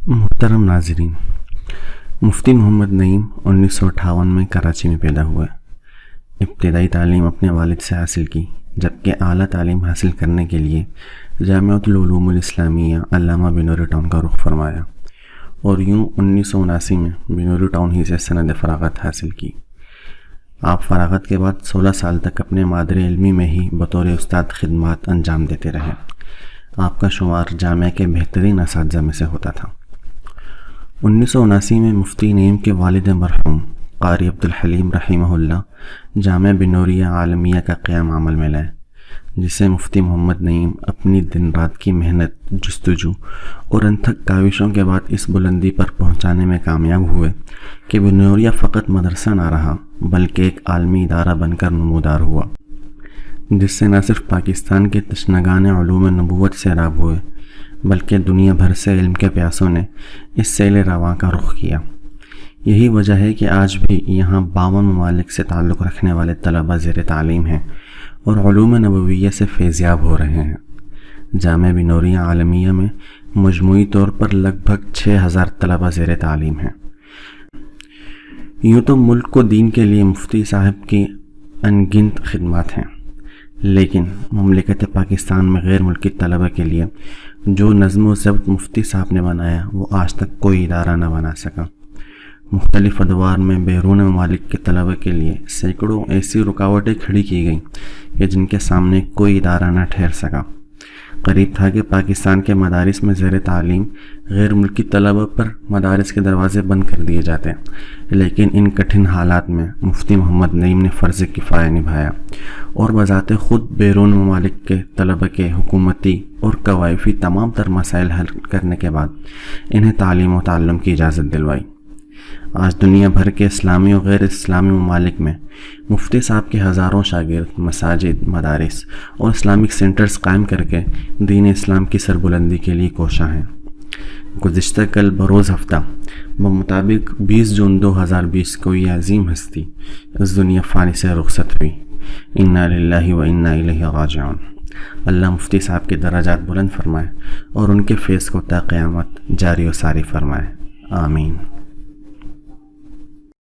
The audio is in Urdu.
محترم ناظرین، مفتی محمد نعیم 1958 میں کراچی میں پیدا ہوئے۔ ابتدائی تعلیم اپنے والد سے حاصل کی، جبکہ اعلیٰ تعلیم حاصل کرنے کے لیے جامعۃ العلوم الاسلامیہ علامہ بنوری ٹاؤن کا رخ فرمایا اور یوں 1979 میں بنوری ٹاؤن ہی سے سند فراغت حاصل کی۔ آپ فراغت کے بعد 16 سال تک اپنے مادر علمی میں ہی بطور استاد خدمات انجام دیتے رہے۔ آپ کا شمار جامعہ کے بہترین اساتذہ میں سے ہوتا تھا۔ 1979 میں مفتی نعیم کے والد مرحوم قاری عبدالحلیم رحمہ اللہ جامعہ بنوریا عالمیہ کا قیام عمل میں لائے، جسے مفتی محمد نعیم اپنی دن رات کی محنت، جستجو اور انتھک کاوشوں کے بعد اس بلندی پر پہنچانے میں کامیاب ہوئے کہ بنوریا فقط مدرسہ نہ رہا بلکہ ایک عالمی ادارہ بن کر نمودار ہوا، جس سے نہ صرف پاکستان کے تشنگان علوم نبوت سے راب ہوئے بلکہ دنیا بھر سے علم کے پیاسوں نے اس سیل رواں کا رخ کیا۔ یہی وجہ ہے کہ آج بھی یہاں 52 ممالک سے تعلق رکھنے والے طلبہ زیر تعلیم ہیں اور علوم نبویہ سے فیضیاب ہو رہے ہیں۔ جامعہ بنوریہ عالمیہ میں مجموعی طور پر لگ بھگ 6000 طلبہ زیر تعلیم ہیں۔ یوں تو ملک کو دین کے لیے مفتی صاحب کی ان گنت خدمات ہیں، لیکن مملکت پاکستان میں غیر ملکی طلبہ کے لیے جو نظم و ضبط مفتی صاحب نے بنایا وہ آج تک کوئی ادارہ نہ بنا سکا۔ مختلف ادوار میں بیرون ممالک کے طلبہ کے لیے سینکڑوں ایسی رکاوٹیں کھڑی کی گئیں کہ جن کے سامنے کوئی ادارہ نہ ٹھہر سکا۔ قریب تھا کہ پاکستان کے مدارس میں زیر تعلیم غیر ملکی طلبہ پر مدارس کے دروازے بند کر دیے جاتے، لیکن ان کٹھن حالات میں مفتی محمد نعیم نے فرض کفایہ نبھایا اور بذات خود بیرون ممالک کے طلبہ کے حکومتی اور کوائفی تمام تر مسائل حل کرنے کے بعد انہیں تعلیم و تعلم کی اجازت دلوائی۔ آج دنیا بھر کے اسلامی و غیر اسلامی ممالک میں مفتی صاحب کے ہزاروں شاگرد مساجد، مدارس اور اسلامک سینٹرز قائم کر کے دین اسلام کی سربلندی کے لیے کوشاں ہیں۔ گزشتہ کل بروز ہفتہ بمطابق 20 جون 2020 کو یہ عظیم ہستی اس دنیا فانی سے رخصت ہوئی۔ انا للہ و انا الیہ راجعون۔ اللہ مفتی صاحب کے درجات بلند فرمائے اور ان کے فیض کو تا قیامت جاری و ساری فرمائے، آمین۔